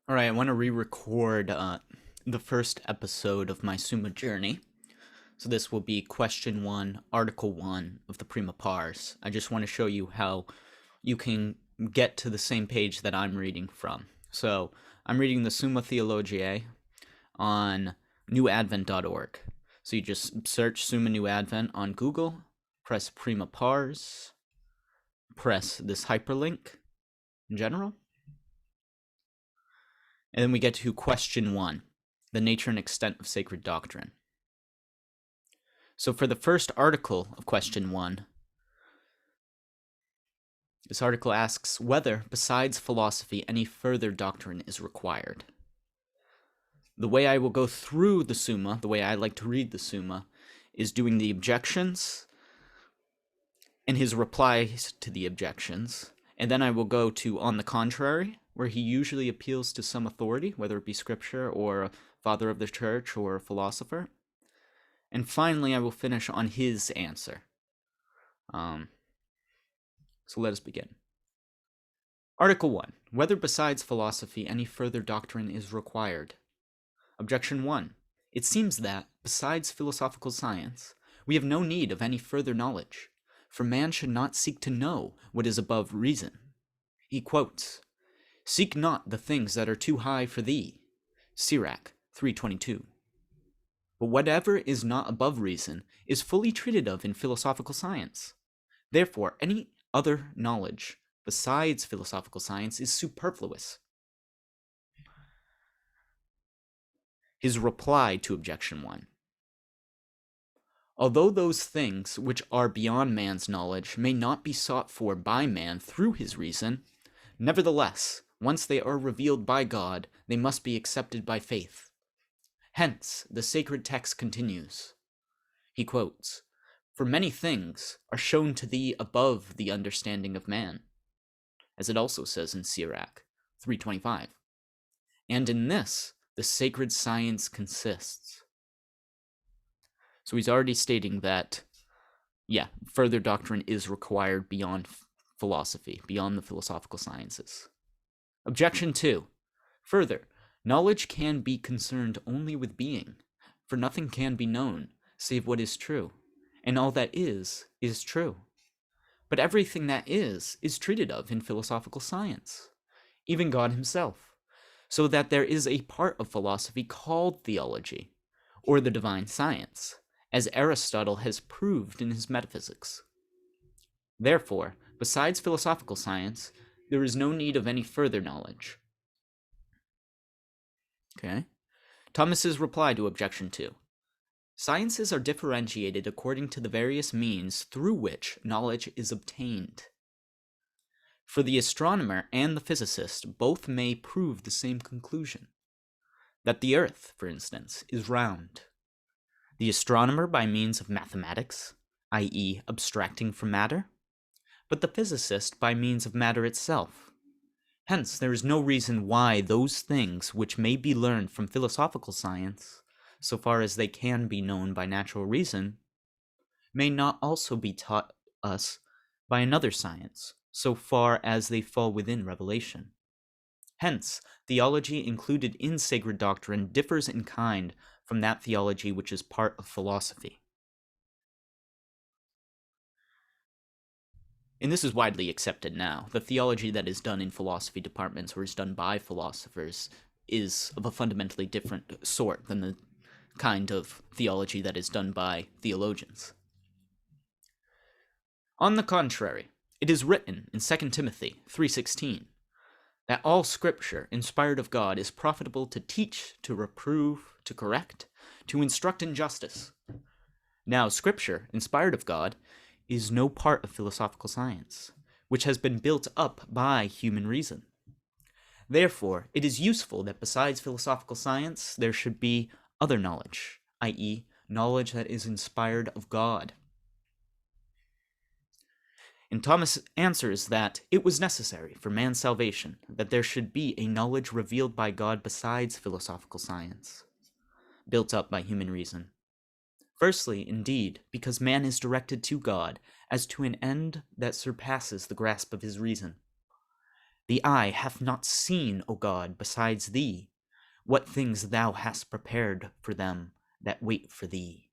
All right, I want to re-record the first episode of my Summa journey. So this will be question 1, article 1 of the Prima Pars. I just want to show you how you can get to the same page that I'm reading from. So I'm reading the Summa Theologiae on newadvent.org. So you just search Summa New Advent on Google, press Prima Pars, press this hyperlink in general, and then we get to question 1, the nature and extent of sacred doctrine. So for the first article of question 1, this article asks whether, besides philosophy, any further doctrine is required. The way I will go through the Summa, the way I like to read the Summa, is doing the objections and his replies to the objections, and then I will go to on the contrary, where he usually appeals to some authority, whether it be scripture or a father of the church or a philosopher. And finally, I will finish on his answer. So let us begin. Article 1. Whether besides philosophy any further doctrine is required. Objection 1. It seems that, besides philosophical science, we have no need of any further knowledge, for man should not seek to know what is above reason. He quotes, "Seek not the things that are too high for thee." Sirach 3:22. But whatever is not above reason is fully treated of in philosophical science. Therefore, any other knowledge besides philosophical science is superfluous. His reply to objection 1. Although those things which are beyond man's knowledge may not be sought for by man through his reason, nevertheless, once they are revealed by God, they must be accepted by faith. Hence, the sacred text continues. He quotes, "For many things are shown to thee above the understanding of man," as it also says in Sirach 3:25. And in this, the sacred science consists. So he's already stating that, further doctrine is required beyond philosophy, beyond the philosophical sciences. Objection 2. Further, knowledge can be concerned only with being, for nothing can be known save what is true, and all that is true. But everything that is treated of in philosophical science, even God himself, so that there is a part of philosophy called theology, or the divine science, as Aristotle has proved in his Metaphysics. Therefore, besides philosophical science, there is no need of any further knowledge. Okay. Thomas's reply to objection 2. Sciences are differentiated according to the various means through which knowledge is obtained. For the astronomer and the physicist, both may prove the same conclusion, that the earth, for instance, is round. The astronomer by means of mathematics, i.e., abstracting from matter, but the physicist by means of matter itself. Hence, there is no reason why those things which may be learned from philosophical science, so far as they can be known by natural reason, may not also be taught us by another science, so far as they fall within revelation. Hence, theology included in sacred doctrine differs in kind from that theology which is part of philosophy. And this is widely accepted now. The theology that is done in philosophy departments or is done by philosophers is of a fundamentally different sort than the kind of theology that is done by theologians. On the contrary, it is written in 2 Timothy 3:16 that all scripture, inspired of God, is profitable to teach, to reprove, to correct, to instruct in justice. Now, scripture, inspired of God, is no part of philosophical science, which has been built up by human reason. Therefore, it is useful that besides philosophical science, there should be other knowledge, i.e., knowledge that is inspired of God. And Thomas answers that it was necessary for man's salvation that there should be a knowledge revealed by God besides philosophical science, built up by human reason. Firstly, indeed, because man is directed to God as to an end that surpasses the grasp of his reason. The eye hath not seen, O God, besides thee, what things thou hast prepared for them that wait for thee,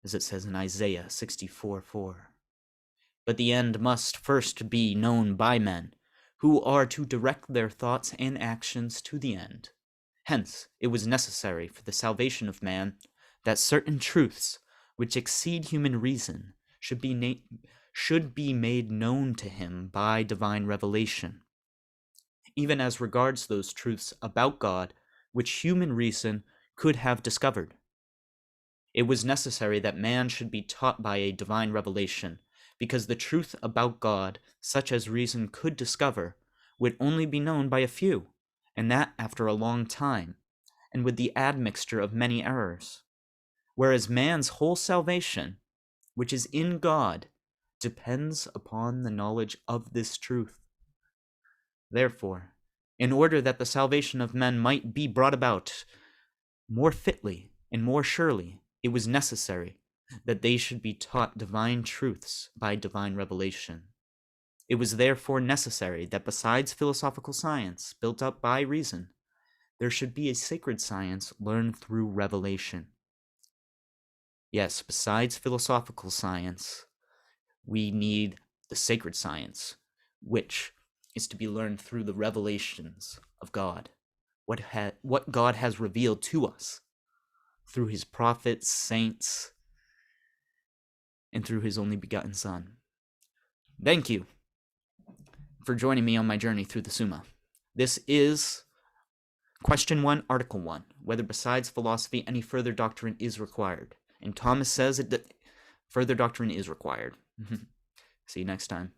as it says in Isaiah 64:4. But the end must first be known by men, who are to direct their thoughts and actions to the end. Hence, it was necessary for the salvation of man that certain truths which exceed human reason should be made known to him by divine revelation, even as regards those truths about God which human reason could have discovered. It was necessary that man should be taught by a divine revelation, because the truth about God, such as reason could discover, would only be known by a few, and that after a long time, and with the admixture of many errors. Whereas man's whole salvation, which is in God, depends upon the knowledge of this truth. Therefore, in order that the salvation of men might be brought about more fitly and more surely, it was necessary that they should be taught divine truths by divine revelation. It was therefore necessary that besides philosophical science built up by reason, there should be a sacred science learned through revelation. Yes, besides philosophical science, we need the sacred science, which is to be learned through the revelations of God, what God has revealed to us through his prophets, saints, and through his only begotten Son. Thank you for joining me on my journey through the Summa. This is question 1, article 1, whether besides philosophy any further doctrine is required. And Thomas says that further doctrine is required. See you next time.